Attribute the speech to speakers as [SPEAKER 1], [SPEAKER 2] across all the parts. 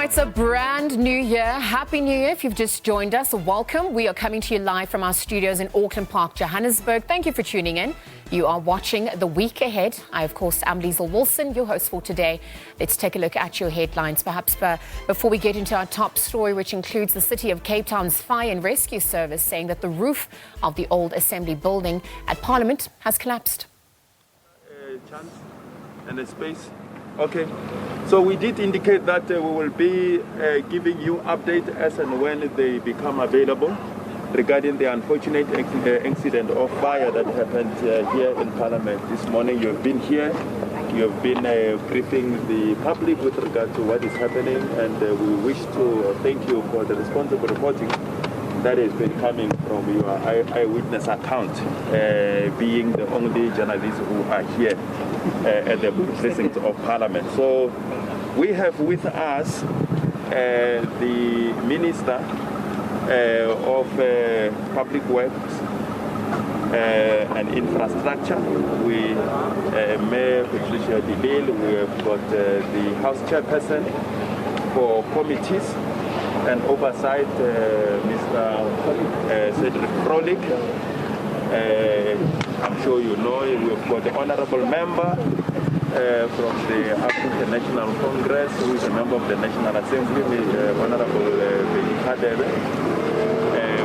[SPEAKER 1] It's a brand new year. Happy New Year if you've just joined us. Welcome. We are coming to you live from our studios in Auckland Park, Johannesburg. Thank you for tuning in. You are watching The Week Ahead. I, of course, am Liesl Wilson, your host for today. Let's take a look at your headlines. Perhaps before we get into our top story, which includes the City of Cape Town's Fire and Rescue Service saying that the roof of the old Assembly building at Parliament has collapsed.
[SPEAKER 2] Chance and a space. Okay, so we did indicate that we will be giving you update as and when they become available regarding the unfortunate incident of fire that happened here in Parliament this morning. You've been here, you've been briefing the public with regard to what is happening, and we wish to thank you for the responsible reporting that has been coming from your eyewitness account, being the only journalists who are here at the precincts of Parliament. So we have with us the Minister of Public Works and Infrastructure, Mayor Patricia de Lille. We have got the House Chairperson for Committees and Oversight, Mr. Cedric Frolik. I'm sure you know we've got the Honourable Member from the African National Congress, who is a member of the National Assembly, Honourable Kadebe.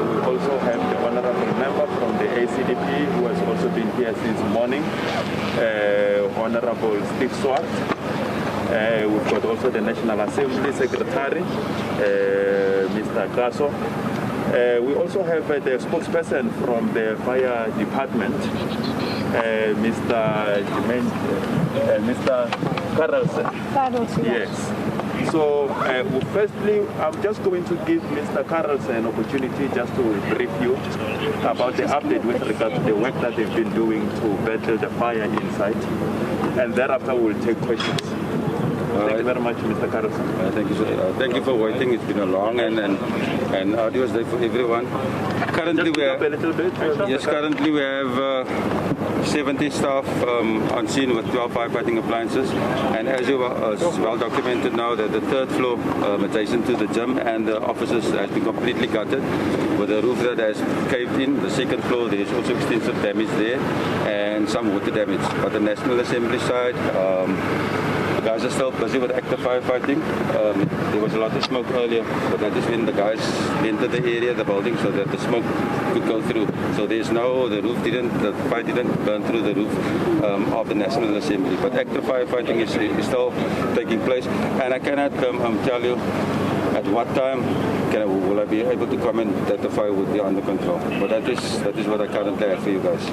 [SPEAKER 2] We also have the Honourable Member from the ACDP, who has also been here since morning, Honourable Steve Swart. We've got also the National Assembly Secretary, Mr. Gaso. We also have the spokesperson from the fire department, Mr. Carlson. Yes. So firstly, I'm just going to give Mr. Carlson an opportunity just to brief you about the update with regard to the work that they've been doing to battle the fire inside, and thereafter we'll take questions. Thank you very much, Mr. Carlson.
[SPEAKER 3] Thank you for waiting. It's been a long and arduous day for everyone. Currently, we have 70 staff on scene with 12 firefighting appliances, and as you are well documented now, that the third floor adjacent to the gym and the offices has been completely gutted with a roof that has caved in. The second floor, there is also extensive damage there and some water damage. But the National Assembly side, the guys are still busy with active firefighting. There was a lot of smoke earlier, but that is when the guys entered the area, the building, so that the smoke could go through. So the fire didn't burn through the roof of the National Assembly. But active firefighting is still taking place, and I cannot tell you at what time will I be able to comment that the fire would be under control. But that is what I currently have for you guys.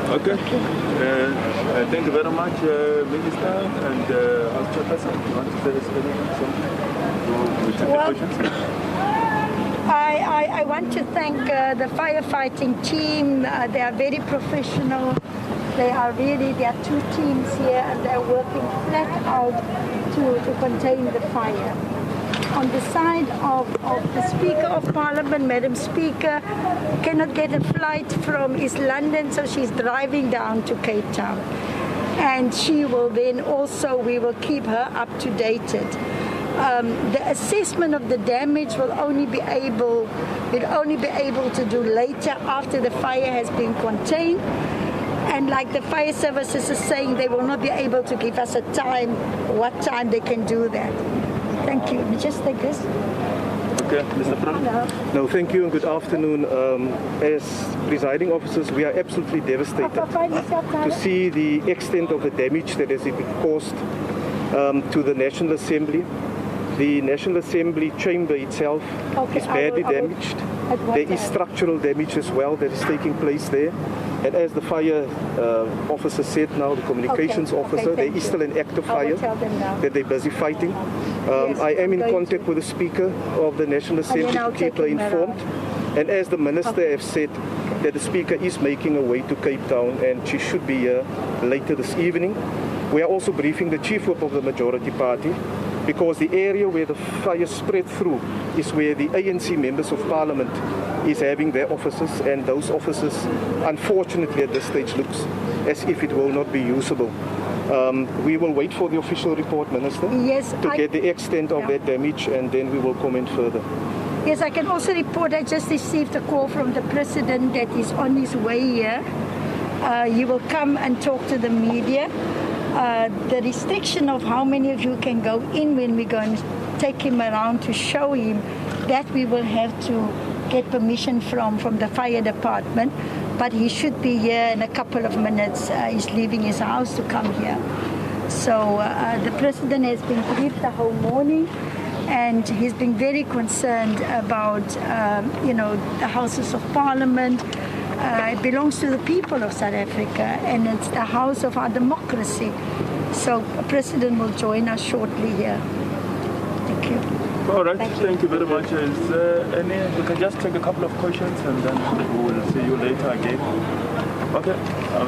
[SPEAKER 2] Okay. Thank you very much, Minister and House Chairperson. You want to say something?
[SPEAKER 4] I want to thank the firefighting team. They are very professional. There are two teams here, and they're working flat out to contain the fire. On the side of the Speaker of Parliament, Madam Speaker, cannot get a flight from East London, so she's driving down to Cape Town. And she will then also, we will keep her up to date. The assessment of the damage will only be able to do later after the fire has been contained. And like the fire services are saying, they will not be able to give us a time, what time they can do that. Thank you. Just take this.
[SPEAKER 2] Okay, Mr. Brown.
[SPEAKER 5] No, thank you and good afternoon. As presiding officers, we are absolutely devastated to see the extent of the damage that has been caused to the National Assembly. The National Assembly chamber itself is badly damaged. There is structural damage as well that is taking place there. And as the fire officer said now, the communications officer, there is still an active fire that they're busy fighting. I am in contact with the Speaker of the National Assembly to keep her informed. And as the Minister has said, that the Speaker is making her way to Cape Town and she should be here later this evening. We are also briefing the Chief Whip of the Majority Party, because the area where the fire spread through is where the ANC members of Parliament is having their offices, and those offices, unfortunately at this stage, looks as if it will not be usable. We will wait for the official report, Minister, to get the extent of that damage, and then we will comment further.
[SPEAKER 4] Yes, I can also report I just received a call from the President that he's on his way here. He will come and talk to the media. The restriction of how many of you can go in when we're going to take him around to show him, that we will have to get permission from the fire department. But he should be here in a couple of minutes. He's leaving his house to come here. So the President has been briefed the whole morning, and he's been very concerned about, the Houses of Parliament. It belongs to the people of South Africa, and it's the house of our democracy. So the President will join us shortly here. Thank you.
[SPEAKER 2] All right, thank you very much. Is we can just take a couple of questions and then we will see you later again. Okay,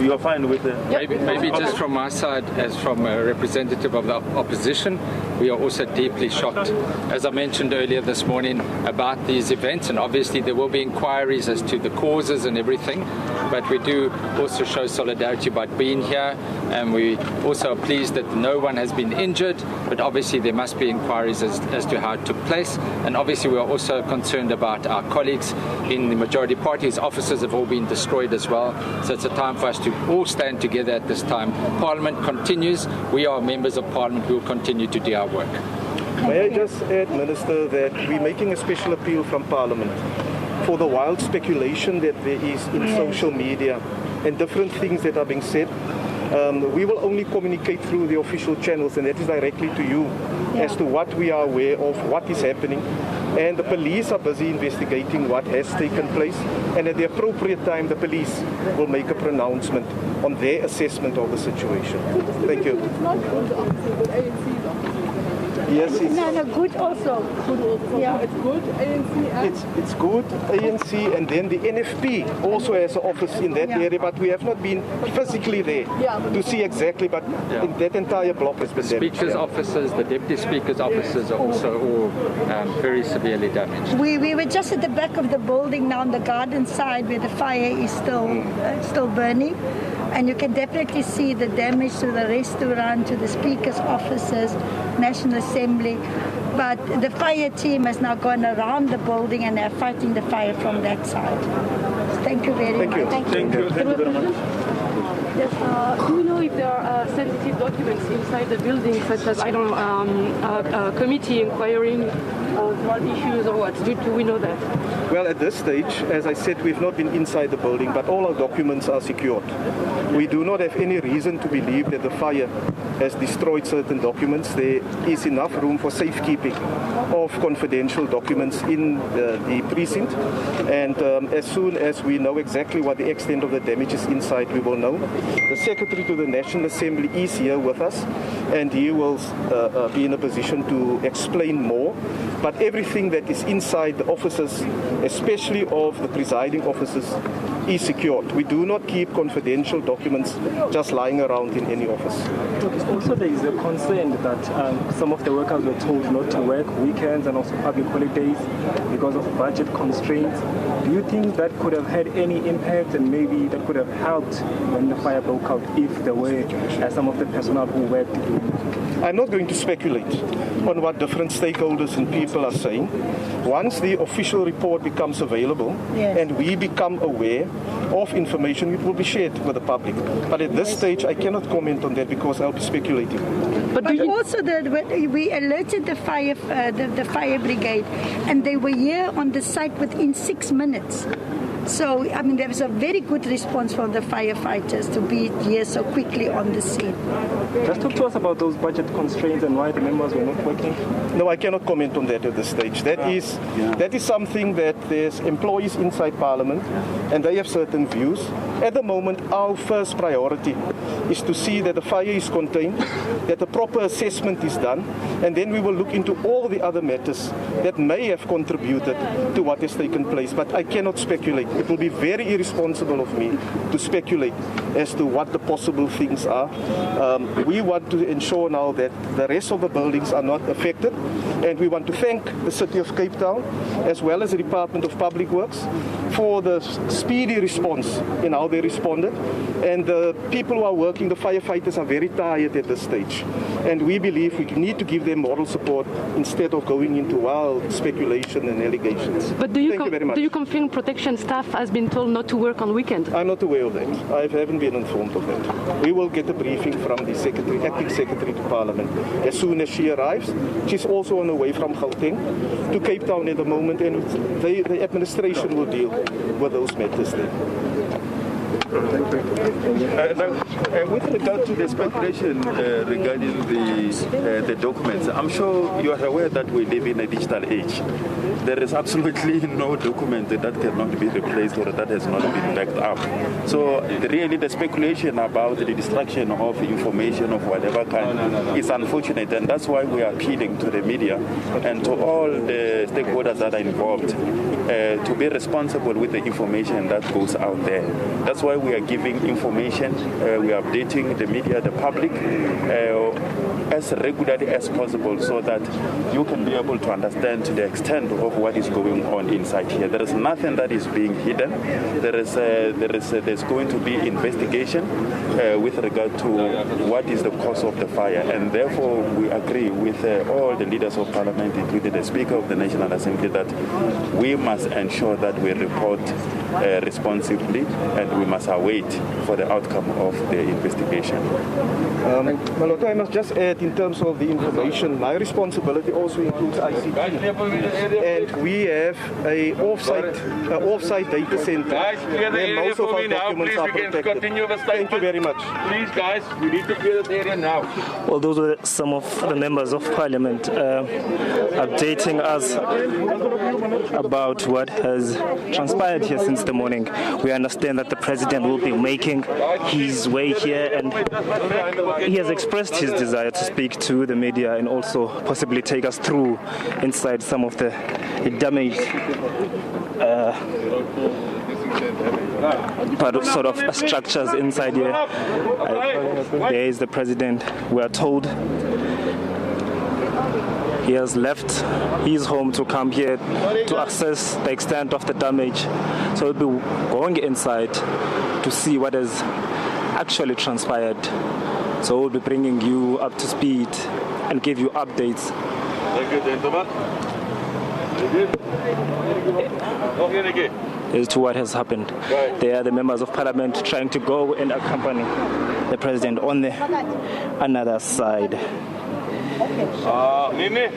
[SPEAKER 2] you're fine with the...
[SPEAKER 6] Maybe just from my side, as from a representative of the opposition, we are also deeply shocked, as I mentioned earlier this morning, about these events, and obviously there will be inquiries as to the causes and everything, but we do also show solidarity by being here, and we also are pleased that no one has been injured, but obviously there must be inquiries as to how it took place, and obviously we are also concerned about our colleagues in the majority party's offices have all been destroyed as well. So it's a time for us to all stand together at this time. Parliament continues. We are members of Parliament. We will continue to do our work.
[SPEAKER 5] May I just add, Minister, that we're making a special appeal from Parliament for the wild speculation that there is in social media and different things that are being said. We will only communicate through the official channels, and that is directly to you as to what we are aware of, what is happening. And the police are busy investigating what has taken place, and at the appropriate time the police will make a pronouncement on their assessment of the situation. Thank you. Yes, it's
[SPEAKER 4] good also. Yeah, it's good. ANC.
[SPEAKER 5] It's good. ANC, and then the NFP also has an office in that area, but we have not been physically there to see exactly. But in that entire block has been damaged.
[SPEAKER 6] Speaker's offices, the deputy speaker's offices are also all very severely damaged.
[SPEAKER 4] We were just at the back of the building now on the garden side where the fire is still burning. And you can definitely see the damage to the restaurant, to the speaker's offices, National Assembly. But the fire team has now gone around the building and they're fighting the fire from that side. Thank you very much.
[SPEAKER 2] Thank you very much.
[SPEAKER 7] Yes, do you know if there are sensitive documents inside the building, such as, I don't know, a committee inquiring small issues or what? Do we know that?
[SPEAKER 5] Well, at this stage, as I said, we've not been inside the building, but all our documents are secured. We do not have any reason to believe that the fire has destroyed certain documents. There is enough room for safekeeping of confidential documents in the precinct. And as soon as we know exactly what the extent of the damage is inside, we will know. The Secretary to the National Assembly is here with us, and he will be in a position to explain more. But everything that is inside the offices, especially of the presiding officers, is secured. We do not keep confidential documents just lying around in any office.
[SPEAKER 8] Also, there is a concern that some of the workers were told not to work weekends and also public holidays because of budget constraints. Do you think that could have had any impact, and maybe that could have helped when the fire broke out if there were some of the personnel who worked?
[SPEAKER 5] I'm not going to speculate on what different stakeholders and people are saying. Once the official report becomes available and we become aware of information, it will be shared with the public. But at this stage, I cannot comment on that because I'll be speculating.
[SPEAKER 4] But also, we alerted the fire brigade, and they were here on the site within 6 minutes. So, I mean, there was a very good response from the firefighters to be here so quickly on the scene.
[SPEAKER 8] Just talk to us about those budget constraints and why the members were not working.
[SPEAKER 5] No, I cannot comment on that at this stage. That is something that there's employees inside Parliament, and they have certain views. At the moment, our first priority is to see that the fire is contained, that a proper assessment is done, and then we will look into all the other matters that may have contributed to what has taken place. But I cannot speculate. It will be very irresponsible of me to speculate as to what the possible things are. We want to ensure now that the rest of the buildings are not affected, and we want to thank the City of Cape Town as well as the Department of Public Works for the speedy response in how they responded. And the people who are working, the firefighters, are very tired at this stage. And we believe we need to give them moral support instead of going into wild speculation and allegations.
[SPEAKER 7] But do you confirm protection staff has been told not to work on weekend?
[SPEAKER 5] I'm not aware of that. I haven't been informed of that. We will get a briefing from the acting secretary to Parliament as soon as she arrives. She's also on her way from Gauteng to Cape Town at the moment, and the administration will deal with those matters there.
[SPEAKER 2] With regard to the speculation regarding the documents, I'm sure you are aware that we live in a digital age. There is absolutely no document that cannot be replaced or that has not been backed up. So really the speculation about the destruction of information of whatever kind is unfortunate, and that's why we are appealing to the media and to all the stakeholders that are involved to be responsible with the information that goes out there. That's why we are giving information, we are updating the media, the public, as regularly as possible so that you can be able to understand to the extent of what is going on inside here. There is nothing that is being hidden. There's going to be investigation with regard to what is the cause of the fire, and therefore we agree with all the leaders of Parliament, including the Speaker of the National Assembly, that we must ensure that we report responsibly and we must await for the outcome of the investigation.
[SPEAKER 5] Maloto, I must just add, in terms of the information, my responsibility also includes ICT. And we have a off-site data center where most of our documents are protected. Thank you very much.
[SPEAKER 9] Please, guys, we need to clear that area now.
[SPEAKER 10] Well, those were some of the members of Parliament updating us about what has transpired here since the morning. We understand that the President will be making his way here, and he has expressed his desire to speak to the media and also possibly take us through inside some of the damaged sort of structures inside here. There is the President, we are told. He has left his home to come here to assess the extent of the damage. So we'll be going inside to see what has actually transpired. So we'll be bringing you up to speed and give you updates.
[SPEAKER 9] Thank you, gentlemen.
[SPEAKER 10] As to what has happened. They are the members of Parliament trying to go and accompany the President on the another side.
[SPEAKER 9] Mimi,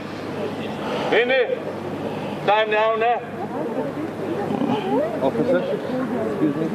[SPEAKER 9] time now, ne?
[SPEAKER 10] Officer, excuse me.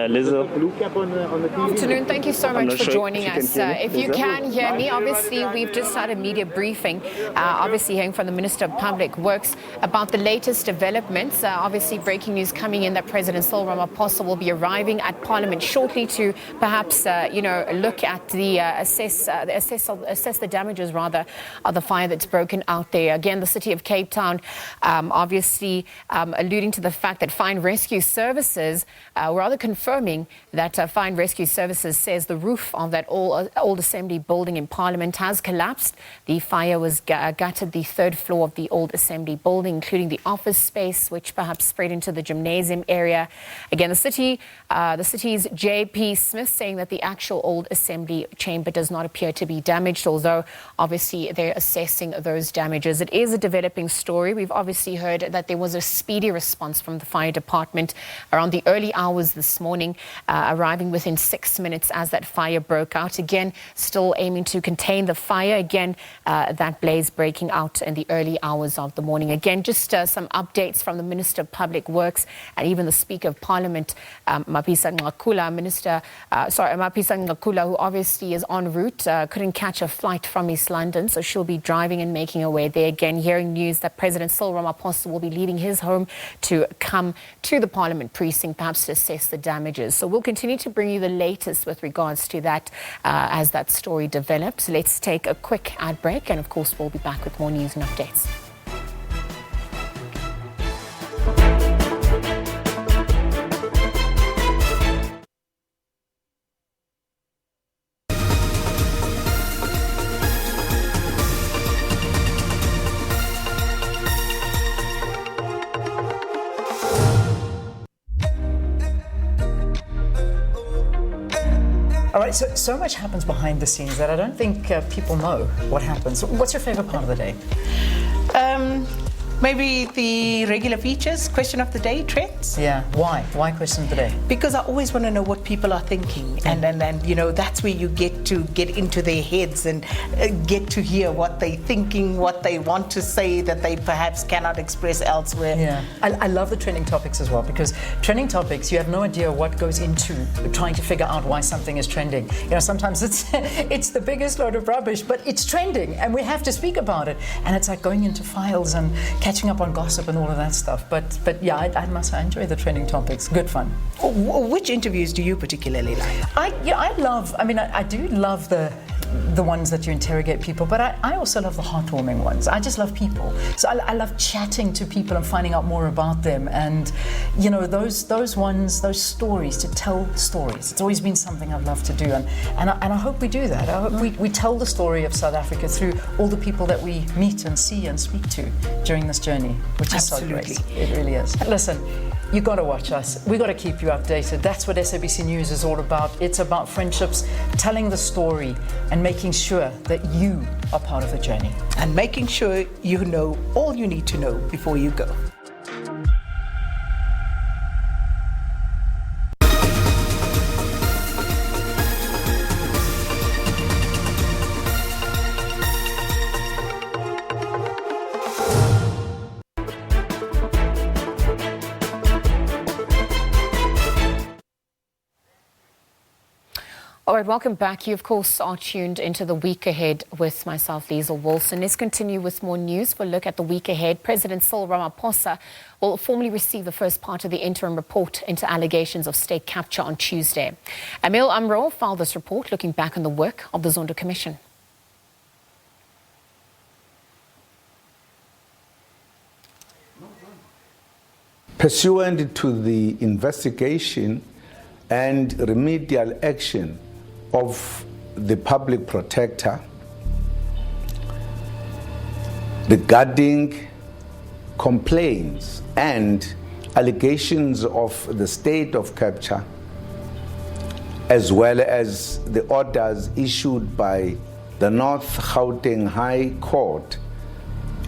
[SPEAKER 10] Lizzo.
[SPEAKER 1] Good afternoon. Thank you so much for joining us. If you can hear me, obviously we've just had a media briefing, obviously hearing from the Minister of Public Works about the latest developments. Obviously breaking news coming in that President Cyril Ramaphosa will be arriving at Parliament shortly to perhaps, look at the assess the damages rather of the fire that's broken out there. Again, the city of Cape Town, obviously alluding to the fact that Fire and Rescue Services, rather confirming that Fire and Rescue Services says the roof of that old assembly building in Parliament has collapsed. The fire was gutted the third floor of the old assembly building, including the office space, which perhaps spread into the gymnasium area. Again, the city's J.P. Smith saying that the actual old assembly chamber does not appear to be damaged, although obviously they're assessing those damages. It is a developing story. We've obviously heard that there was a speedy response from the fire department around the early hours this morning, arriving within 6 minutes as that fire broke out. Again, still aiming to contain the fire. Again, that blaze breaking out in the early hours of the morning. Again, just some updates from the Minister of Public Works and even the Speaker of Parliament, Mapisa Ngakula, who obviously is en route, couldn't catch a flight from East London, so she'll be driving and making her way there. Again, hearing news that President Cyril Ramaphosa will be leaving his home to come to the Parliament precinct, perhaps to assess the damages. So we'll continue to bring you the latest with regards to that as that story develops. Let's take a quick ad break, and of course we'll be back with more news and updates.
[SPEAKER 11] All right, so much happens behind the scenes that I don't think people know what happens. What's your favorite part of the day?
[SPEAKER 12] Maybe the regular features, question of the day, trends.
[SPEAKER 11] Yeah, why? Why question of the day?
[SPEAKER 12] Because I always want to know what people are thinking, and that's where you get to get into their heads and get to hear what they're thinking, what they want to say that they perhaps cannot express elsewhere.
[SPEAKER 11] Yeah, I love the trending topics as well, because trending topics, you have no idea what goes into trying to figure out why something is trending. Sometimes it's the biggest load of rubbish, but it's trending, and we have to speak about it. And it's like going into files and catching up on gossip and all of that stuff. But yeah, I must say, I enjoy the trending topics. Good fun.
[SPEAKER 12] Which interviews do you particularly like?
[SPEAKER 11] I do love the ones that you interrogate people, but I also love the heartwarming ones. I just love people. So I love chatting to people and finding out more about them. And those ones, those stories, to tell stories. It's always been something I've loved to do, and I hope we do that. I hope we tell the story of South Africa through all the people that we meet and see and speak to during this journey, which is so great. It really is. Listen, you got to watch us. We got to keep you updated. That's what SABC News is all about. It's about friendships, telling the story, and making sure that you are part of the journey.
[SPEAKER 12] And making sure you know all you need to know before you go.
[SPEAKER 1] All right, welcome back. You, of course, are tuned into the week ahead with myself, Liesl Wilson. Let's continue with more news. We'll look at the week ahead. President Cyril Ramaphosa will formally receive the first part of the interim report into allegations of state capture on Tuesday. Emil Amro filed this report looking back on the work of the Zondo Commission.
[SPEAKER 13] Pursuant to the investigation and remedial action of the public protector regarding complaints and allegations of the state of capture, as well as the orders issued by the North Gauteng High Court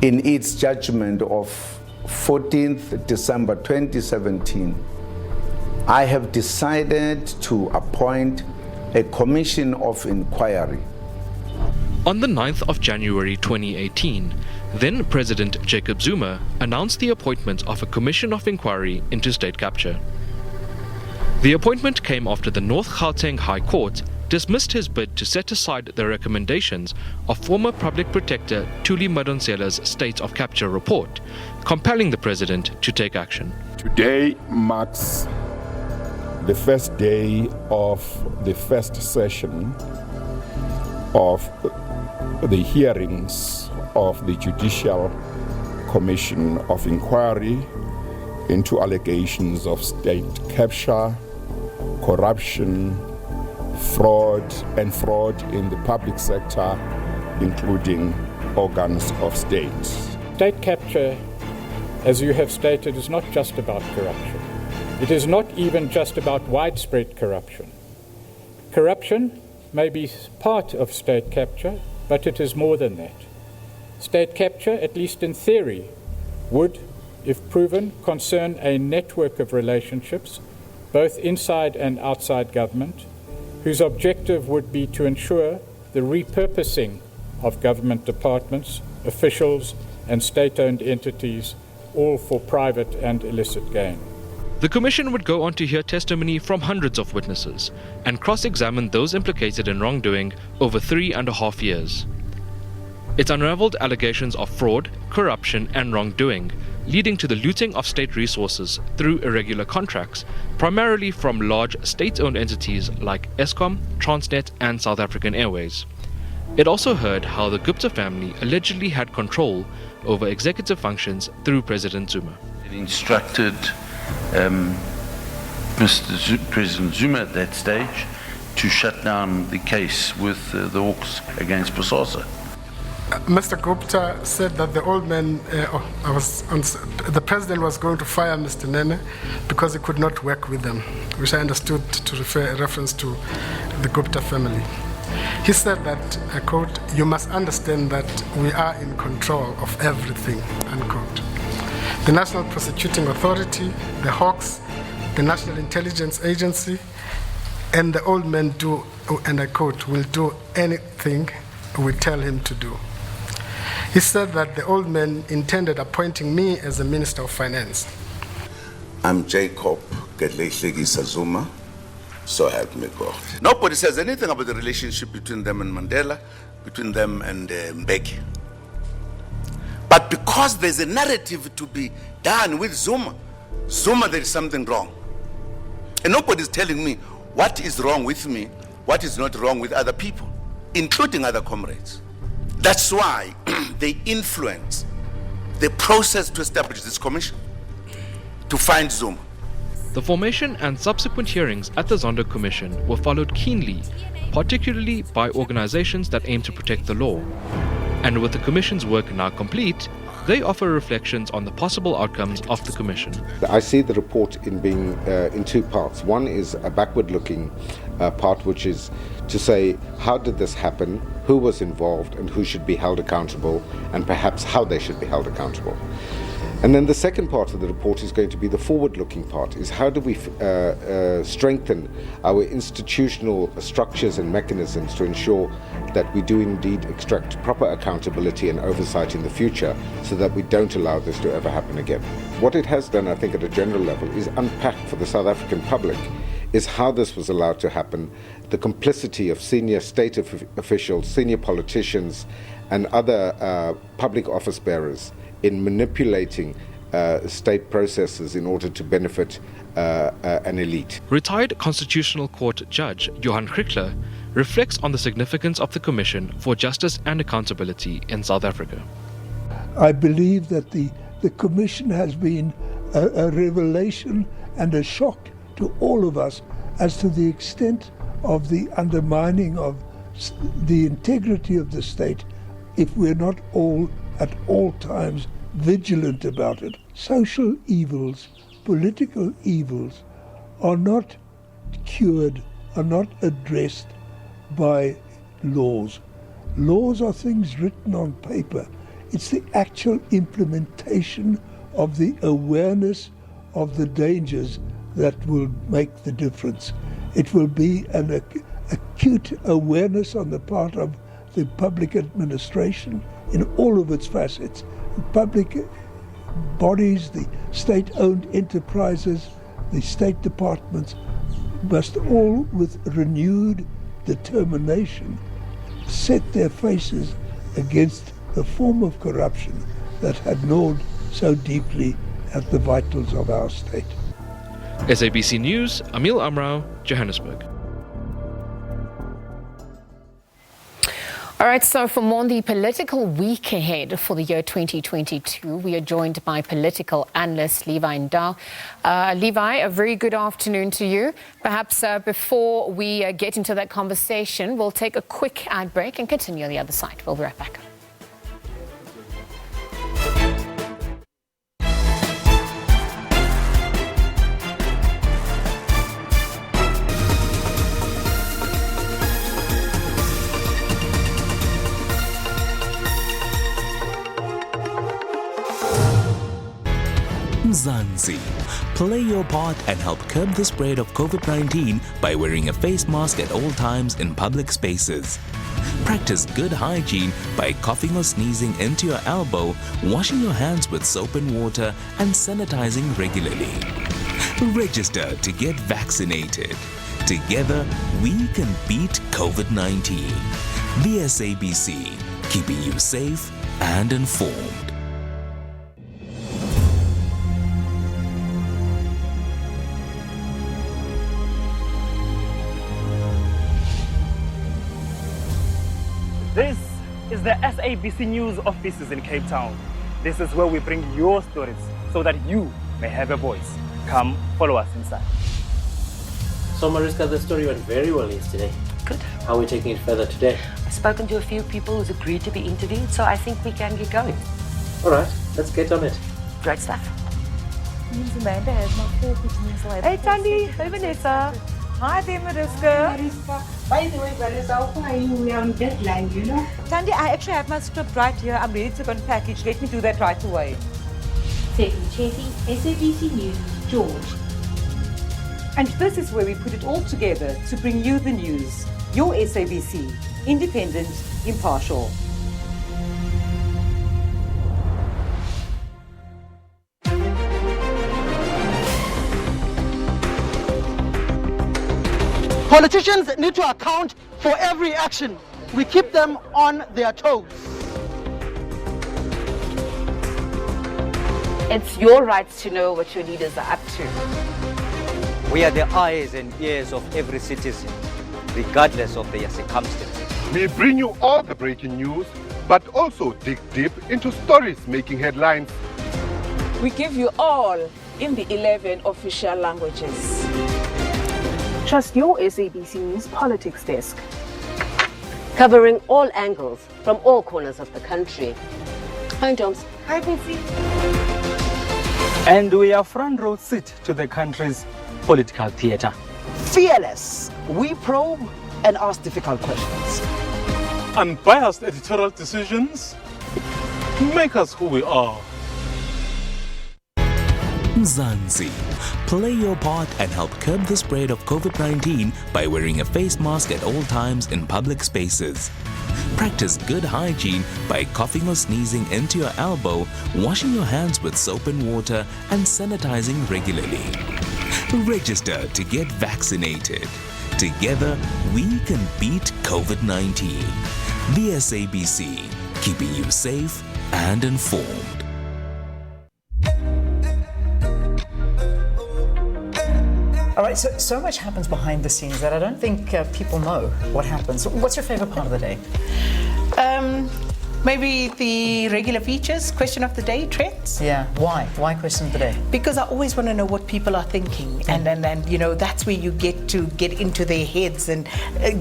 [SPEAKER 13] in its judgment of 14th December 2017, I have decided to appoint a commission of inquiry.
[SPEAKER 14] On the 9th of January 2018, then President Jacob Zuma announced the appointment of a commission of inquiry into state capture. The appointment came after the North Gauteng High Court dismissed his bid to set aside the recommendations of former Public Protector Thuli Madonsela's State of Capture report, compelling the president to take action.
[SPEAKER 15] Today marks the first day of the first session of the hearings of the Judicial Commission of Inquiry into allegations of state capture, corruption, fraud in the public sector, including organs of state.
[SPEAKER 16] State capture, as you have stated, is not just about corruption. It is not even just about widespread corruption. Corruption may be part of state capture, but it is more than that. State capture, at least in theory, would, if proven, concern a network of relationships, both inside and outside government, whose objective would be to ensure the repurposing of government departments, officials, and state-owned entities, all for private and illicit gain.
[SPEAKER 14] The commission would go on to hear testimony from hundreds of witnesses and cross-examine those implicated in wrongdoing over 3.5 years. It unraveled allegations of fraud, corruption and wrongdoing, leading to the looting of state resources through irregular contracts, primarily from large state-owned entities like Eskom, Transnet and South African Airways. It also heard how the Gupta family allegedly had control over executive functions through President Zuma.
[SPEAKER 17] It instructed President Zuma at that stage to shut down the case with the Hawks against Bosasa.
[SPEAKER 18] Mr. Gupta said that the old man, the president was going to fire Mr. Nene because he could not work with them, which I understood to reference to the Gupta family. He said that, I quote, "You must understand that we are in control of everything," unquote. The National Prosecuting Authority, the Hawks, the National Intelligence Agency, and the old man do, and I quote, "will do anything we tell him to do." He said that the old man intended appointing me as a Minister of Finance.
[SPEAKER 13] I'm Jacob Gedlehlekisa Zuma, so help me God. Nobody says anything about the relationship between them and Mandela, between them and Mbeki. But because there's a narrative to be done with Zuma, there is something wrong. And nobody's telling me what is wrong with me, what is not wrong with other people, including other comrades. That's why they influence the process to establish this commission, to find Zuma.
[SPEAKER 14] The formation and subsequent hearings at the Zondo Commission were followed keenly, particularly by organizations that aim to protect the law. And with the Commission's work now complete, they offer reflections on the possible outcomes of the Commission.
[SPEAKER 19] I see the report in two parts. One is a backward-looking part, which is to say, how did this happen, who was involved, and who should be held accountable, and perhaps how they should be held accountable. And then the second part of the report is going to be the forward-looking part, is how do we strengthen our institutional structures and mechanisms to ensure that we do indeed extract proper accountability and oversight in the future so that we don't allow this to ever happen again. What it has done, I think, at a general level is unpack for the South African public is how this was allowed to happen, the complicity of senior state officials, senior politicians, and other public office bearers in manipulating state processes in order to benefit an elite.
[SPEAKER 14] Retired Constitutional Court Judge Johan Krickler reflects on the significance of the Commission for Justice and Accountability in South Africa.
[SPEAKER 20] I believe that the Commission has been a revelation and a shock to all of us as to the extent of the undermining of the integrity of the state if we're not all at all times vigilant about it. Social evils, political evils are not cured, are not addressed by laws. Laws are things written on paper. It's the actual implementation of the awareness of the dangers that will make the difference. It will be an acute awareness on the part of the public administration in all of its facets. The public bodies, the state-owned enterprises, the state departments must all, with renewed determination, set their faces against the form of corruption that had gnawed so deeply at the vitals of our state.
[SPEAKER 14] SABC News, Emil Amrau, Johannesburg.
[SPEAKER 1] All right, so for more on the political week ahead for the year 2022, we are joined by political analyst Levi Ndau. Levi, a very good afternoon to you. Perhaps before we get into that conversation, we'll take a quick ad break and continue on the other side. We'll be right back.
[SPEAKER 21] Mzansi. Play your part and help curb the spread of COVID-19 by wearing a face mask at all times in public spaces. Practice good hygiene by coughing or sneezing into your elbow, washing your hands with soap and water, and sanitizing regularly. Register to get vaccinated. Together, we can beat COVID-19. The SABC, keeping you safe and informed.
[SPEAKER 22] This is the SABC News offices in Cape Town. This is where we bring your stories so that you may have a voice. Come, follow us inside.
[SPEAKER 23] So Mariska, the story went very well yesterday.
[SPEAKER 1] Good.
[SPEAKER 23] How are we taking it further today?
[SPEAKER 3] spoken to a few people who's agreed to be interviewed, so I think we can get going.
[SPEAKER 6] All right, let's get on it.
[SPEAKER 3] Great stuff.
[SPEAKER 23] Means Amanda has my four means like.
[SPEAKER 3] Hey, Tandy. Hey, Vanessa.
[SPEAKER 23] Hi there, Mariska.
[SPEAKER 24] By the way, Vanessa, we are on deadline, you know?
[SPEAKER 23] Tandy, I actually have my script right here. I'm ready to go and package. Let me do that right away.
[SPEAKER 25] Second Chetty, SABC News, George.
[SPEAKER 23] And this is where we put it all together to bring you the news. Your SABC, independent, impartial.
[SPEAKER 26] Politicians need to account for every action. We keep them on their toes.
[SPEAKER 3] It's your rights to know what your leaders are up to.
[SPEAKER 27] We are the eyes and ears of every citizen, regardless of their circumstances.
[SPEAKER 28] We bring you all the breaking news, but also dig deep into stories making headlines.
[SPEAKER 23] We give you all in the 11 official languages. Trust your SABC News Politics Desk.
[SPEAKER 3] Covering all angles from all corners of the country. Hi, Jones.
[SPEAKER 23] Hi, Betsy.
[SPEAKER 22] And we are front row seat to the country's political theatre.
[SPEAKER 26] Fearless, we probe and ask difficult questions.
[SPEAKER 22] Unbiased editorial decisions make us who we are.
[SPEAKER 21] Mzansi. Play your part and help curb the spread of COVID-19 by wearing a face mask at all times in public spaces. Practice good hygiene by coughing or sneezing into your elbow, washing your hands with soap and water, and sanitizing regularly. Register to get vaccinated. Together, we can beat COVID-19. The SABC, keeping you safe and informed.
[SPEAKER 11] All right, so much happens behind the scenes that I don't think people know what happens. What's your favorite part of the day?
[SPEAKER 12] Maybe the regular features, question of the day, trends.
[SPEAKER 11] Yeah, why? Why question of the day?
[SPEAKER 12] Because I always want to know what people are thinking, and you know, that's where you get to get into their heads and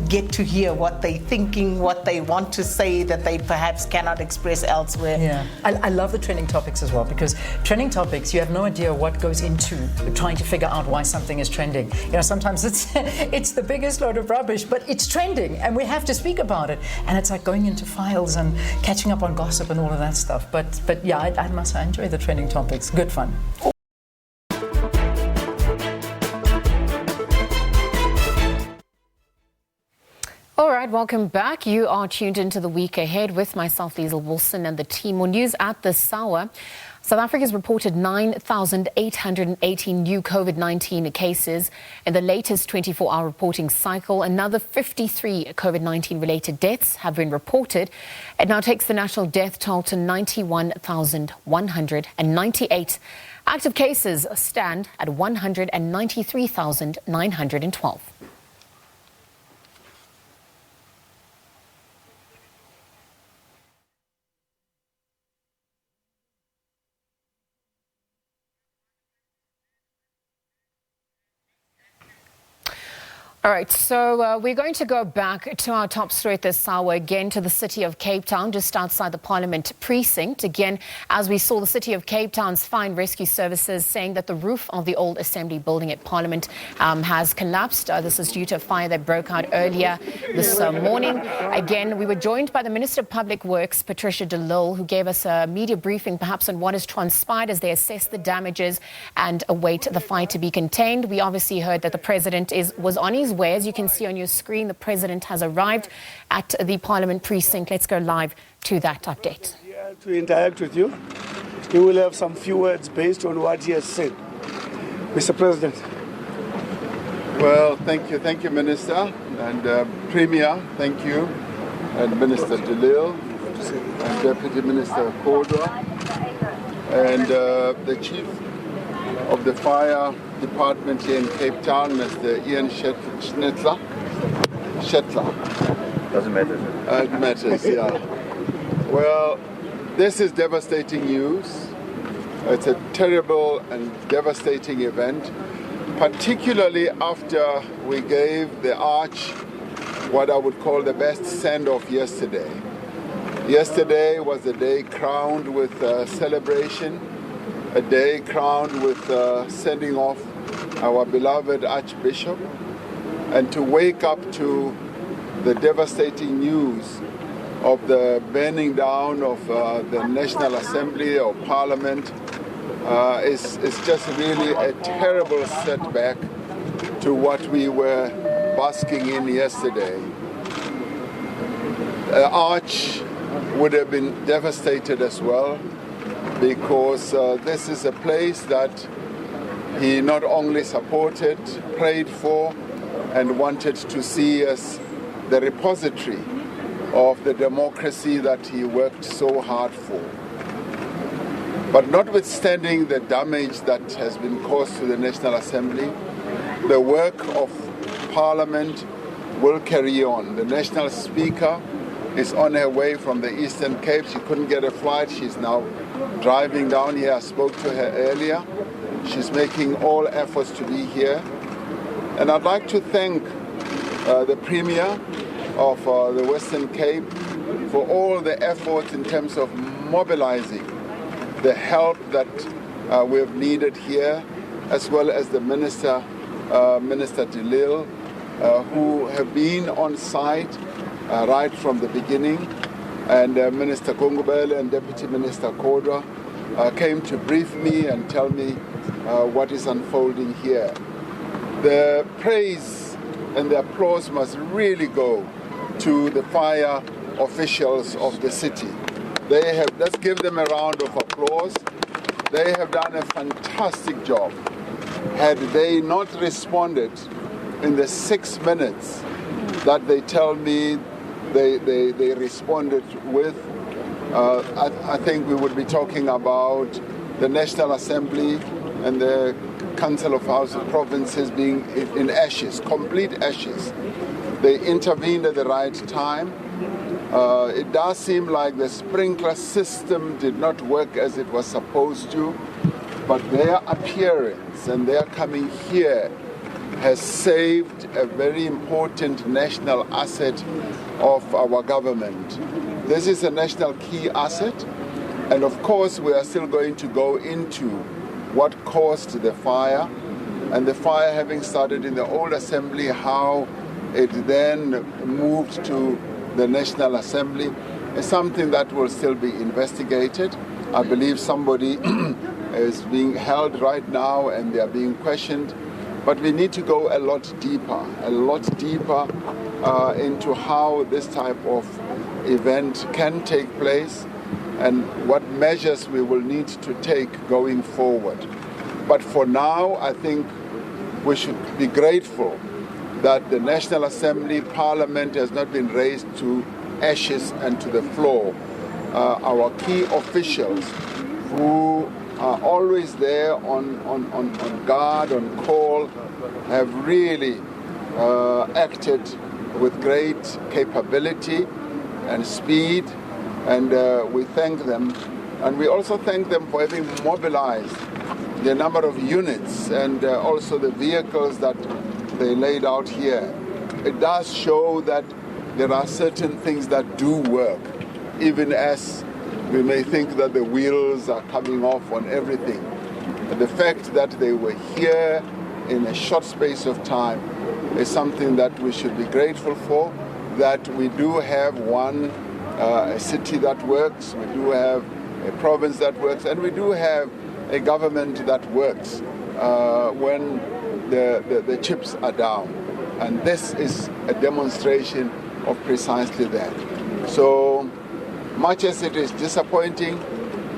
[SPEAKER 12] get to hear what they're thinking, what they want to say that they perhaps cannot express elsewhere.
[SPEAKER 11] Yeah, I love the trending topics as well, because trending topics, you have no idea what goes into trying to figure out why something is trending. You know, sometimes it's the biggest load of rubbish, but it's trending, and we have to speak about it. And it's like going into files and catching up on gossip and all of that stuff. But yeah, I must say, I enjoy the trending topics. Good fun.
[SPEAKER 1] All right, welcome back. You are tuned into the week ahead with myself, Liesl Wilson, and the team. On news at this hour, South Africa has reported 9,818 new COVID-19 cases in the latest 24-hour reporting cycle. Another 53 COVID-19 related deaths have been reported. It now takes the national death toll to 91,198. Active cases stand at 193,912. All right, so we're going to go back to our top story at this hour, again to the city of Cape Town, just outside the Parliament precinct. Again, as we saw, the city of Cape Town's fire and rescue services saying that the roof of the old assembly building at Parliament has collapsed. This is due to a fire that broke out earlier this morning. Again, we were joined by the Minister of Public Works, Patricia de Lille, who gave us a media briefing perhaps on what has transpired as they assess the damages and await the fire to be contained. We obviously heard that the President was on his way. As you can see on your screen, the President has arrived at the Parliament precinct. Let's go live to that update.
[SPEAKER 29] Here to interact with you. He will have some few words based on what he has said. Mr. President.
[SPEAKER 30] Well, thank you, Minister, and Premier, thank you, and Minister de Lille, and Deputy Minister Kodwa, and the Chief of the Fire Department here in Cape Town, Mr. Ian Shetler.
[SPEAKER 9] Doesn't matter.
[SPEAKER 30] It matters, yeah. Well, this is devastating news. It's a terrible and devastating event, particularly after we gave the Arch what I would call the best send-off yesterday. Yesterday was a day crowned with celebration, a day crowned with sending off our beloved Archbishop, and to wake up to the devastating news of the burning down of the National Assembly or Parliament is just really a terrible setback to what we were basking in yesterday. Arch would have been devastated as well, because this is a place that he not only supported, prayed for, and wanted to see as the repository of the democracy that he worked so hard for. But notwithstanding the damage that has been caused to the National Assembly, the work of Parliament will carry on. The National Speaker is on her way from the Eastern Cape. She couldn't get a flight. She's now driving down here. I spoke to her earlier. She's making all efforts to be here. And I'd like to thank the Premier of the Western Cape for all the efforts in terms of mobilizing the help that we have needed here, as well as the Minister, Minister Delil, who have been on site right from the beginning, and Minister Gongubele and Deputy Minister Kodwa came to brief me and tell me what is unfolding here. The praise and the applause must really go to the fire officials of the city. They have, let's give them a round of applause. They have done a fantastic job. Had they not responded in the 6 minutes that they tell me they responded with, I think we would be talking about the National Assembly and the Council of House of Provinces being in ashes, complete ashes. They intervened at the right time. It does seem like the sprinkler system did not work as it was supposed to, but their appearance and their coming here has saved a very important national asset of our government. This is a national key asset, and of course we are still going to go into what caused the fire, and the fire having started in the old assembly, how it then moved to the National Assembly is something that will still be investigated. I believe somebody is being held right now and they are being questioned. But we need to go a lot deeper into how this type of event can take place and what measures we will need to take going forward. But for now, I think we should be grateful that the National Assembly, Parliament has not been raised to ashes and to the floor. Our key officials who are always there on guard, on call, have really acted with great capability and speed, and we thank them. And we also thank them for having mobilized the number of units and also the vehicles that they laid out here. It does show that there are certain things that do work, even as we may think that the wheels are coming off on everything. But the fact that they were here in a short space of time is something that we should be grateful for, that we do have a city that works, we do have a province that works, and we do have a government that works when the chips are down. And this is a demonstration of precisely that. So much as it is disappointing,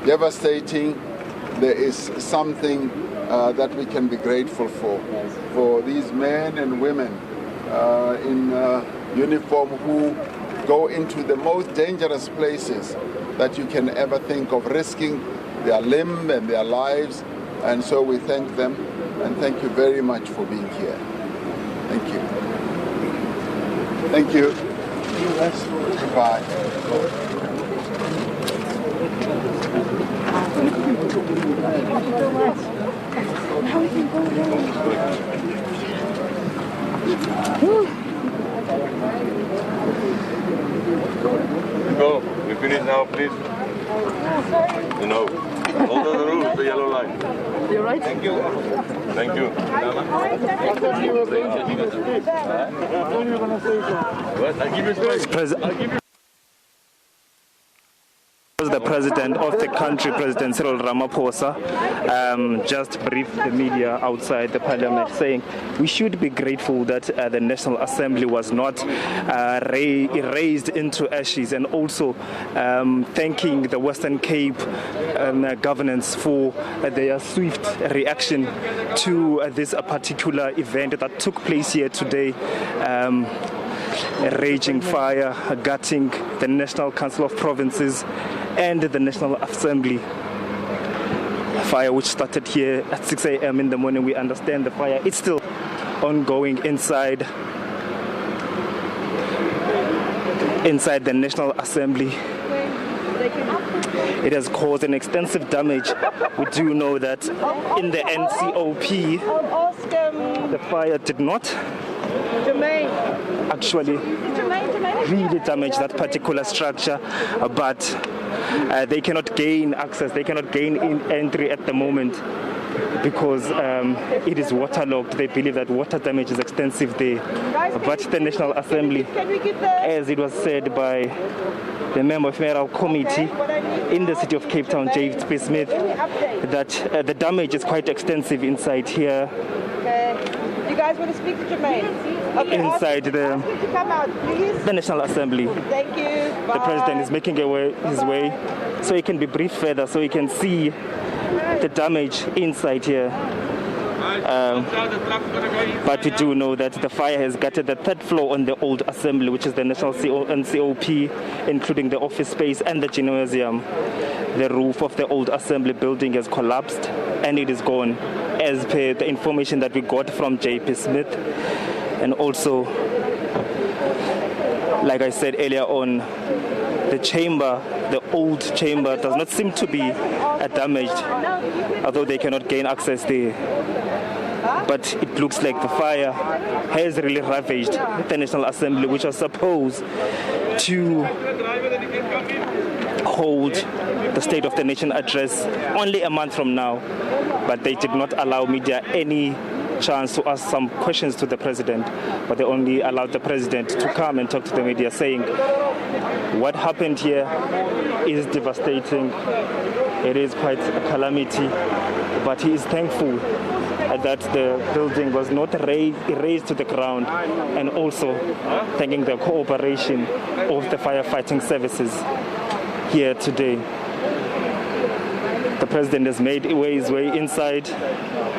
[SPEAKER 30] devastating, there is something that we can be grateful for these men and women in uniform who go into the most dangerous places that you can ever think of, risking their limb and their lives. And so we thank them, and thank you very much for being here. Thank you. Thank you. Goodbye.
[SPEAKER 24] How
[SPEAKER 9] finish now, please. No. Hold on the roof, the yellow line.
[SPEAKER 24] You're right.
[SPEAKER 9] Thank you. Thank you. What? I'll give you space. I'll give you.
[SPEAKER 22] The president of the country, President Cyril Ramaphosa, just briefed the media outside the parliament saying we should be grateful that the National Assembly was not erased into ashes, and also thanking the Western Cape governance for their swift reaction to this particular event that took place here today. A raging fire gutting the National Council of Provinces and the National Assembly. Fire which started here at 6 a.m. in the morning. We understand the fire is still ongoing inside the National Assembly. It has caused an extensive damage. We do know that in the NCOP, the fire did not actually really damage that particular structure, but they cannot gain access, they cannot gain entry at the moment because it is waterlogged. They believe that water damage is extensive there. But the National Assembly, as it was said by the member of Mayoral Committee in the city of Cape Town, J.P. Smith, that the damage is quite extensive inside here.
[SPEAKER 24] You guys want to speak to Jermaine? Okay,
[SPEAKER 22] inside the National Assembly.
[SPEAKER 24] Thank you. Bye.
[SPEAKER 22] The president is making his way so he can be briefed further, so he can see the damage inside here. But we do know that the fire has gutted the third floor on the old assembly, which is the National NCOP, including the office space and the gymnasium. The roof of the old assembly building has collapsed and it is gone, as per the information that we got from J.P. Smith. And also, like I said earlier on, the chamber, the old chamber, does not seem to be damaged, although they cannot gain access there. But it looks like the fire has really ravaged the National Assembly, which was supposed to hold the State of the Nation address only a month from now. But they did not allow media any chance to ask some questions to the president, but they only allowed the president to come and talk to the media, saying what happened here is devastating. It is quite a calamity, but he is thankful that the building was not erased to the ground, and also thanking the cooperation of the firefighting services here today. The president has made his way inside.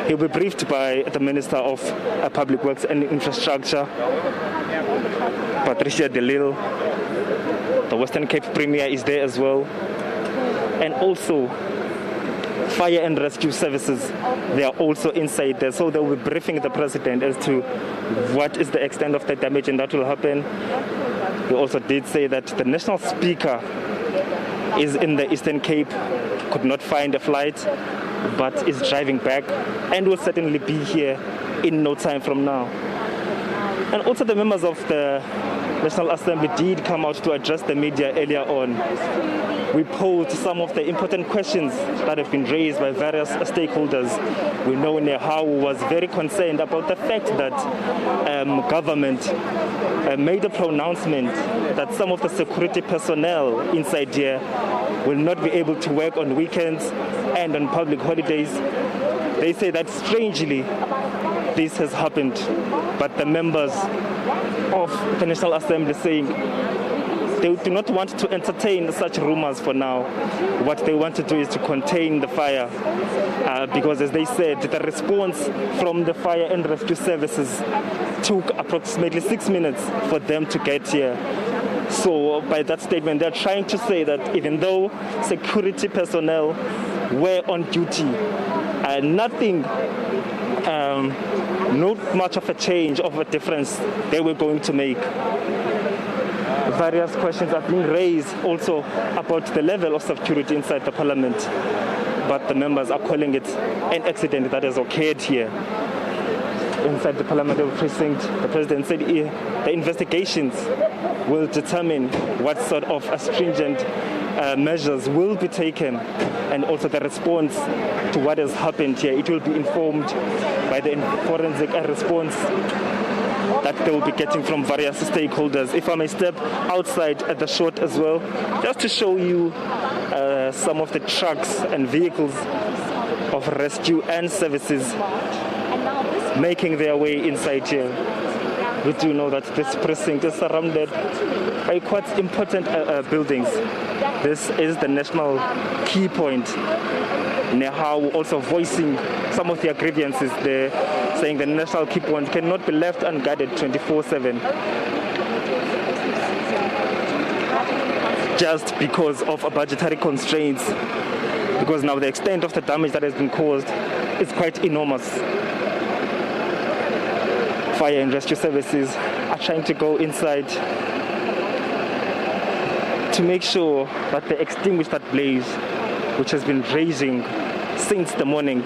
[SPEAKER 22] He'll be briefed by the Minister of Public Works and Infrastructure, Patricia de Lille. The Western Cape Premier is there as well. And also Fire and Rescue Services, they are also inside there. So they'll be briefing the president as to what is the extent of the damage and that will happen. He also did say that the national speaker is in the Eastern Cape, could not find a flight, but is driving back and will certainly be here in no time from now. And also the members of the National Assembly did come out to address the media earlier on. We posed some of the important questions that have been raised by various stakeholders. We know Nehawu was very concerned about the fact that government made a pronouncement that some of the security personnel inside here will not be able to work on weekends and on public holidays. They say that strangely this has happened, but the members of the National Assembly saying they do not want to entertain such rumors for now. What they want to do is to contain the fire because, as they said, the response from the Fire and Rescue Services took approximately 6 minutes for them to get here. So by that statement, they're trying to say that even though security personnel were on duty, nothing, not much of a change, of a difference they were going to make. Various questions have been raised also about the level of security inside the parliament, but the members are calling it an accident that has occurred here. inside the parliamentary precinct. The president said the investigations will determine what sort of stringent measures will be taken, and also the response to what has happened here. It will be informed by the forensic response that they will be getting from various stakeholders. If I may step outside at the shot as well, just to show you some of the trucks and vehicles of rescue and services making their way inside here. We do know that this precinct is surrounded by quite important buildings. This is the national key point. Nehawu also voicing some of their grievances there, saying the national key point cannot be left unguarded 24/7. Just because of budgetary constraints, because now the extent of the damage that has been caused is quite enormous. Fire and rescue services are trying to go inside to make sure that they extinguish that blaze, which has been raging since the morning.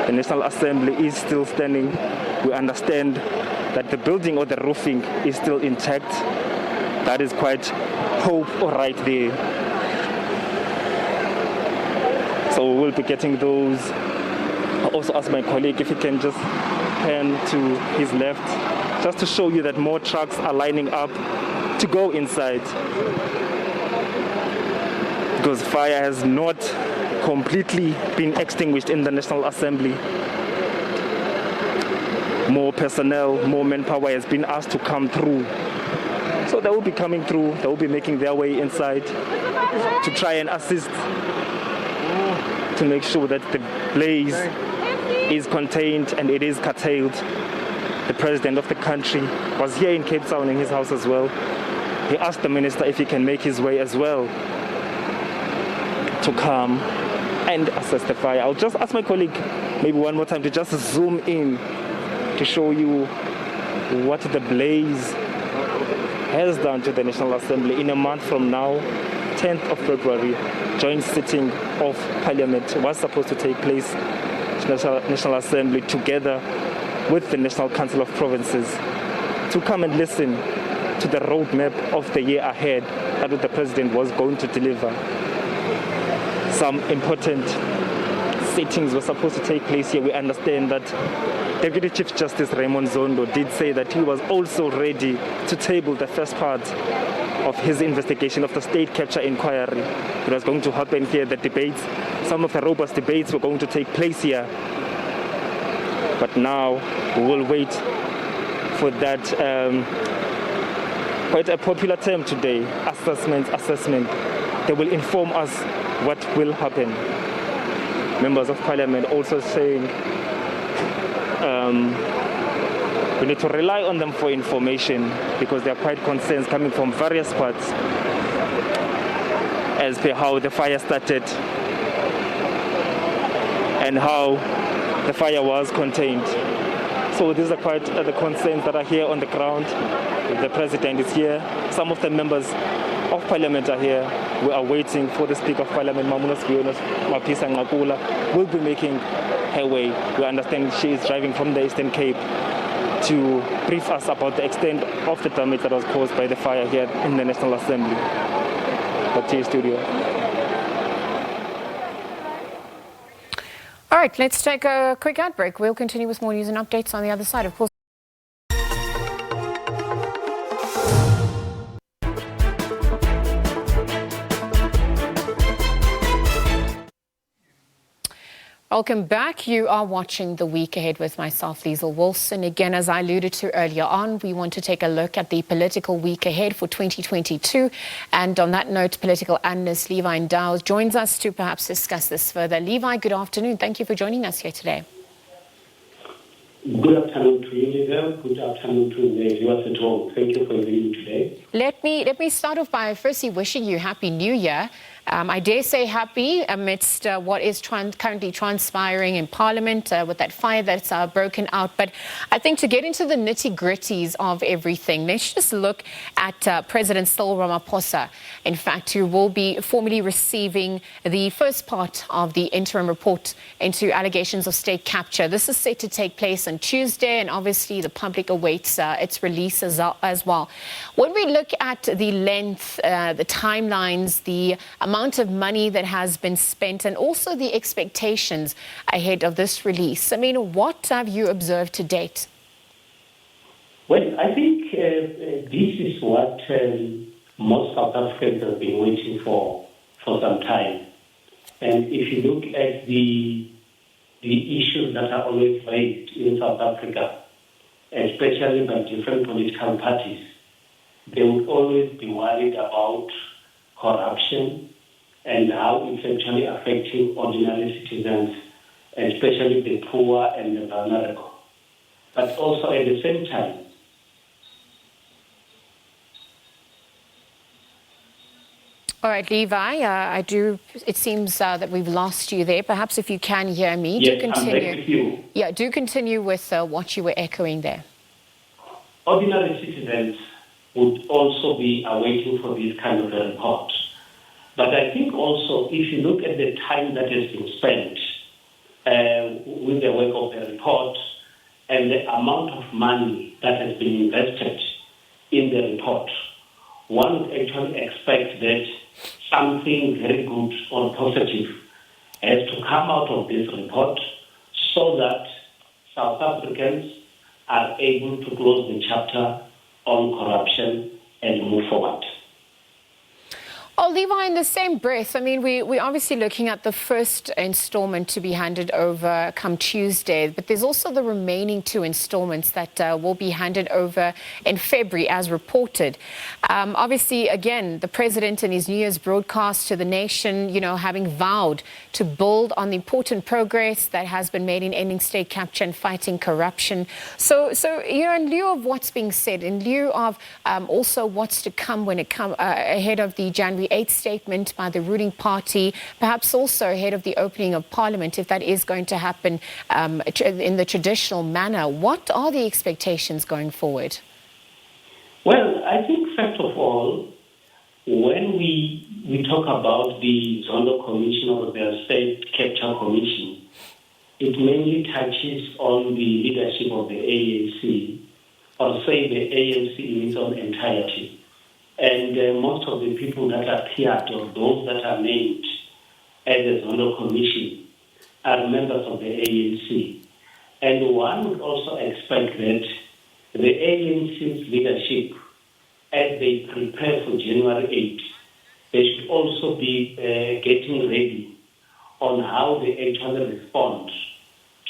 [SPEAKER 22] The National Assembly is still standing. We understand that the building or the roofing is still intact. That is quite hope right there. So we'll be getting those. I also asked my colleague if he can just pan to his left, just to show you that more trucks are lining up to go inside, because fire has not completely been extinguished in the National Assembly. More personnel, more manpower has been asked to come through. So they will be coming through, they will be making their way inside to try and assist to make sure that the blaze is contained and it is curtailed. The president of the country was here in Cape Town in his house as well. He asked the minister if he can make his way as well to come and assess the fire. I'll just ask my colleague maybe one more time to just zoom in to show you what the blaze has done to the National Assembly. In a month from now, 10th of February, joint sitting of Parliament was supposed to take place. National Assembly together with the National Council of Provinces to come and listen to the roadmap of the year ahead that the president was going to deliver. Some important sittings were supposed to take place here. We understand that Deputy Chief Justice Raymond Zondo did say that he was also ready to table the first part of his investigation of the state capture inquiry. It was going to happen here, the debates. Some of the robust debates were going to take place here. But now we will wait for that quite a popular term today, assessment. They will inform us what will happen. Members of Parliament also saying we need to rely on them for information, because there are quite concerns coming from various parts as per how the fire started and how the fire was contained. So these are quite the concerns that are here on the ground. The president is here. Some of the members of Parliament are here. We are waiting for the Speaker of Parliament, Mamunos Mapisa Ngakula, will be making her way. We understand she is driving from the Eastern Cape to brief us about the extent of the damage that was caused by the fire here in the National Assembly. Back to you, studio.
[SPEAKER 1] All right, let's take a quick ad break. We'll continue with more news and updates on the other side, of course. Welcome back. You are watching The Week Ahead with myself, Liesl Wilson. Again, as I alluded to earlier on, we want to take a look at the political week ahead for 2022. And on that note, political analyst Levi Ndau joins us to perhaps discuss this further. Levi, good afternoon. Thank you for joining us here today.
[SPEAKER 2] Good afternoon to you, Liesl. Good afternoon to the viewers at home. Thank you for joining me today.
[SPEAKER 1] Let me start off by firstly wishing you Happy New Year. I dare say happy amidst what is currently transpiring in Parliament with that fire that's broken out. But I think to get into the nitty-gritties of everything, let's just look at President Cyril Ramaphosa, in fact, who will be formally receiving the first part of the interim report into allegations of state capture. This is set to take place on Tuesday, and obviously the public awaits its release as well. When we look at the length, the timelines, the amount of money that has been spent, and also the expectations ahead of this release, I mean, what have you observed to date?
[SPEAKER 2] Well, I think this is what most South Africans have been waiting for some time. And if you look at the issues that are always raised in South Africa, especially by different political parties, they would always be worried about corruption and how it's actually affecting ordinary citizens, especially the poor and the vulnerable. But also at the same time,
[SPEAKER 1] all right, Levi, it seems that we've lost you there. Perhaps if you can hear me,
[SPEAKER 2] yes,
[SPEAKER 1] do continue.
[SPEAKER 2] I'm back with you.
[SPEAKER 1] Yeah, do continue with what you were echoing there.
[SPEAKER 2] Ordinary citizens would also be awaiting for this kind of a report. But I think also, if you look at the time that has been spent with the work of the report and the amount of money that has been invested in the report, one would actually expect that something very good or positive has to come out of this report so that South Africans are able to close the chapter on corruption and move forward.
[SPEAKER 1] Oh, Levi, in the same breath, I mean, we're obviously looking at the first installment to be handed over come Tuesday, but there's also the remaining 2 installments that will be handed over in February, as reported. Obviously, again, the president in his New Year's broadcast to the nation, you know, having vowed to build on the important progress that has been made in ending state capture and fighting corruption. So you know, in lieu of what's being said, in lieu of also what's to come when it comes ahead of the January 8th statement by the ruling party, perhaps also ahead of the opening of Parliament, if that is going to happen in the traditional manner, what are the expectations going forward?
[SPEAKER 2] Well, I think, first of all, when we talk about the Zondo Commission or the State Capture Commission, it mainly touches on the leadership of the ANC, or say the ANC in its own entirety. And most of the people that appeared, or those that are named as the Zondo Commission, are members of the ANC. And one would also expect that the ANC's leadership, as they prepare for January 8th, they should also be getting ready on how they actually respond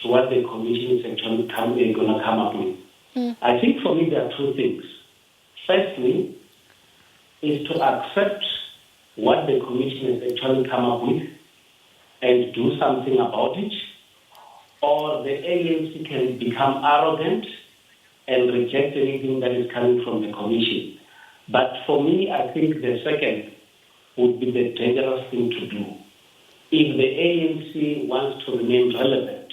[SPEAKER 2] to what the commission is actually going to come up with. I think for me there are 2 things. Firstly, is to accept what the commission has actually come up with and do something about it, or the ANC can become arrogant and reject anything that is coming from the commission. But for me, I think the second would be the dangerous thing to do. If the ANC wants to remain relevant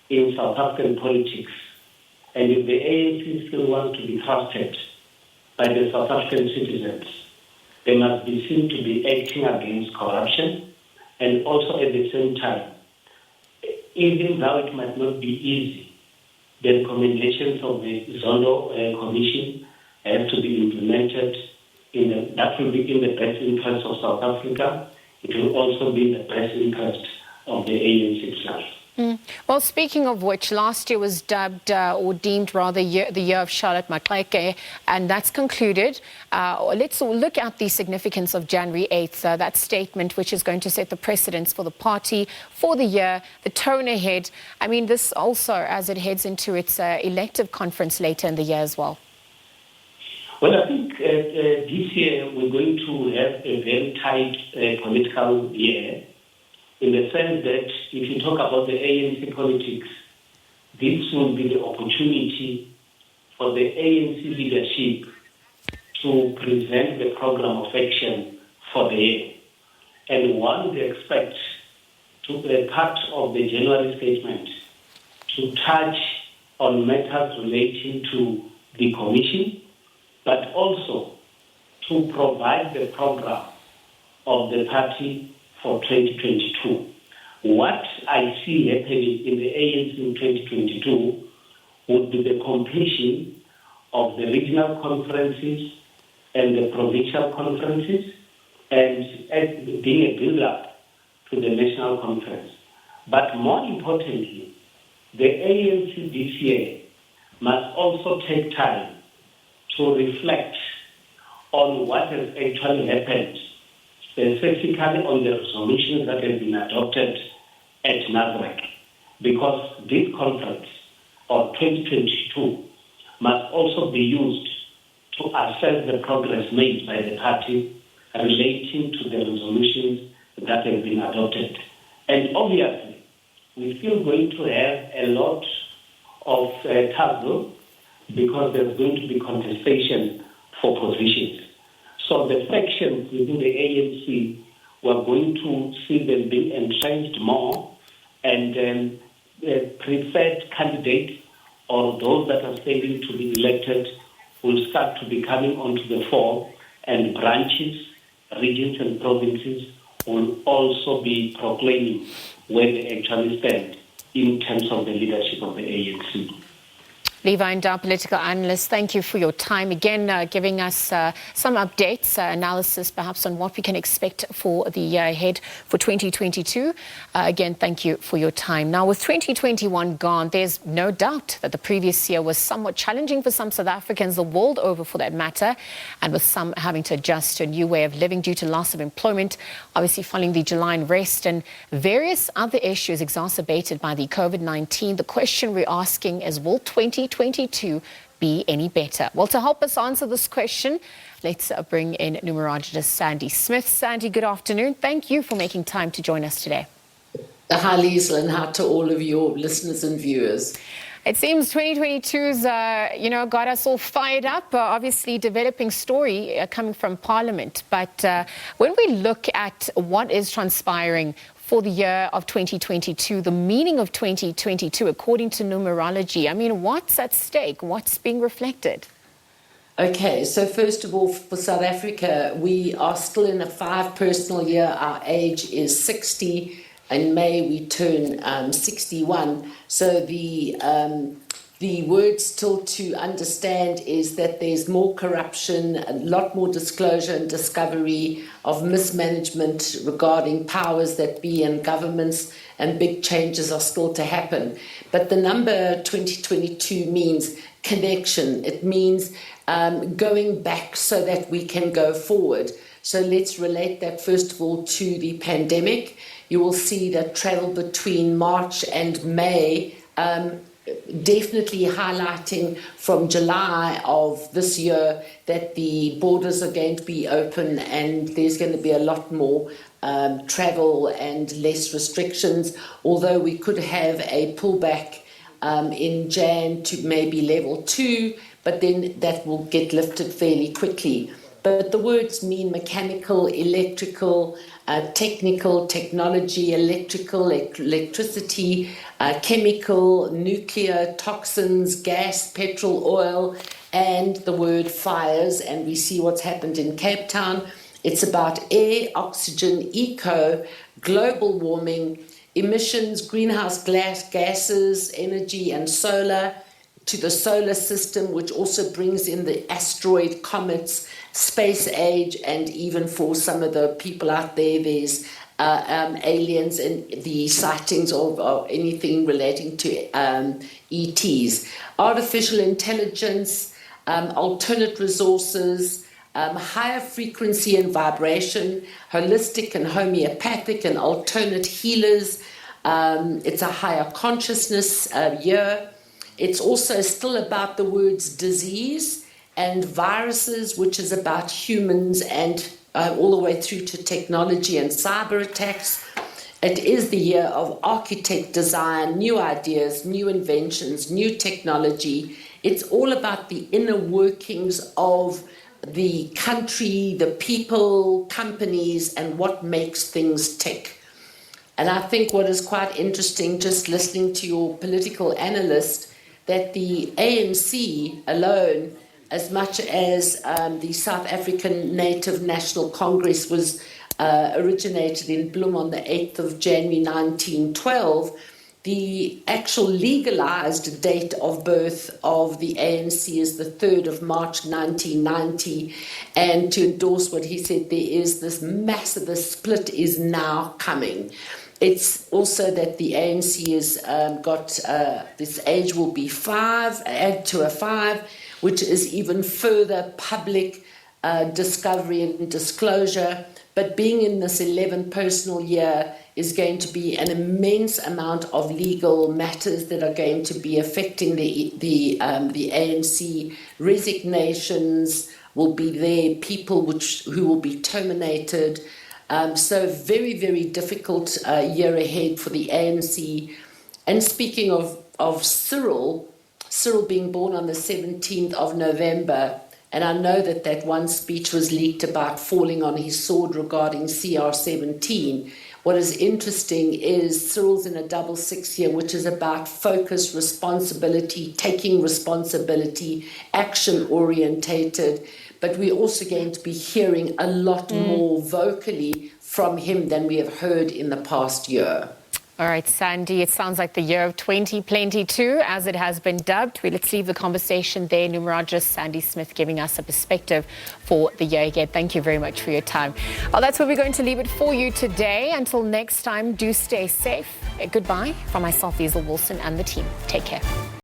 [SPEAKER 2] in South African politics, and if the ANC still wants to be trusted by the South African citizens, they must be seen to be acting against corruption, and also at the same time, even though it might not be easy, the recommendations of the Zondo Commission have to be implemented. That will be in the best interest of South Africa. It will also be in the best interest of the ANC itself.
[SPEAKER 1] Well, speaking of which, last year was dubbed or deemed rather the year of Charlotte Maxeke, and that's concluded. Let's look at the significance of January 8th, that statement which is going to set the precedence for the party, for the year, the tone ahead. I mean, this also as it heads into its elective conference later in the year as well.
[SPEAKER 2] Well, I think this year we're going to have a very tight political year, in the sense that if you talk about the ANC politics, this will be the opportunity for the ANC leadership to present the program of action for the year. and one would expect to be part of the January statement to touch on matters relating to the Commission, but also to provide the program of the party for 2022. What I see happening in the ANC in 2022 would be the completion of the regional conferences and the provincial conferences and being a build-up to the national conference. But more importantly, the ANC this year must also take time to reflect on what has actually happened, specifically on the resolutions that have been adopted at NASREC, because this conference of 2022 must also be used to assess the progress made by the party relating to the resolutions that have been adopted. And obviously, we're still going to have a lot of tussle because there's going to be contestation for positions. So the factions within the ANC, we're going to see them being entrenched more, and then the preferred candidate or those that are standing to be elected will start to be coming onto the fore, and branches, regions and provinces will also be proclaiming where they actually stand in terms of the leadership of the ANC.
[SPEAKER 1] Levi and our political analyst, thank you for your time again, giving us some updates, analysis perhaps on what we can expect for the year ahead for 2022. Again, thank you for your time. Now, with 2021 gone, there's no doubt that the previous year was somewhat challenging for some South Africans, the world over for that matter, and with some having to adjust to a new way of living due to loss of employment, obviously following the July unrest and various other issues exacerbated by the COVID-19. The question we're asking is, will 2022 be any better? Well, to help us answer this question, let's bring in numerologist Sandy Smith. Sandy, good afternoon. Thank you for making time to join us today.
[SPEAKER 4] Hi, Liesl, and hi to all of your listeners and viewers.
[SPEAKER 1] It seems 2022's, got us all fired up. Obviously, developing story coming from Parliament. But when we look at what is transpiring for the year of 2022, the meaning of 2022, according to numerology, I mean, what's at stake? What's being reflected?
[SPEAKER 4] Okay, so first of all, for South Africa, we are still in a 5 personal year. Our age is 60. In May, we turn 61. So the word still to understand is that there's more corruption, a lot more disclosure and discovery of mismanagement regarding powers that be in governments, and big changes are still to happen. But the number 2022 means connection. It means going back so that we can go forward. So let's relate that first of all to the pandemic. You will see that travel between March and May definitely highlighting from July of this year that the borders are going to be open and there's going to be a lot more travel and less restrictions, although we could have a pullback in Jan to maybe level 2, but then that will get lifted fairly quickly. But the words mean mechanical, electrical, technical, technology, electrical, electricity, chemical, nuclear, toxins, gas, petrol, oil, and the word fires. And we see what's happened in Cape Town. It's about air, oxygen, eco, global warming, emissions, greenhouse gases, energy, and solar, to the solar system, which also brings in the asteroid, comets, space age, and even for some of the people out there, there's aliens and the sightings of anything relating to ETs. Artificial intelligence, alternate resources, higher frequency and vibration, holistic and homeopathic and alternate healers. It's a higher consciousness year. It's also still about the words disease and viruses, which is about humans and all the way through to technology and cyber attacks. It is the year of architect design, new ideas, new inventions, new technology. It's all about the inner workings of the country, the people, companies, and what makes things tick. And I think what is quite interesting, just listening to your political analyst, that the ANC alone, as much as the South African Native National Congress was originated in Bloem on the 8th of January 1912, the actual legalized date of birth of the ANC is the 3rd of March 1990. And to endorse what he said, there is this massive, the split is now coming. It's also that the ANC has got, this age will be 5, add to a 5, which is even further public discovery and disclosure. But being in this 11th personal year is going to be an immense amount of legal matters that are going to be affecting the ANC. Resignations will be there, people who will be terminated. So very, very difficult year ahead for the ANC. And speaking of Cyril being born on the 17th of November, and I know that one speech was leaked about falling on his sword regarding CR17. What is interesting is Cyril's in a double 6 year, which is about focus, responsibility, taking responsibility, action orientated. But we're also going to be hearing a lot more vocally from him than we have heard in the past year.
[SPEAKER 1] All right, Sandy, it sounds like the year of 2022, as it has been dubbed. Let's leave the conversation there. Numerologist Sandy Smith giving us a perspective for the year ahead. Thank you very much for your time. Well, that's where we're going to leave it for you today. Until next time, do stay safe. Goodbye from myself, Liesl Wilson, and the team. Take care.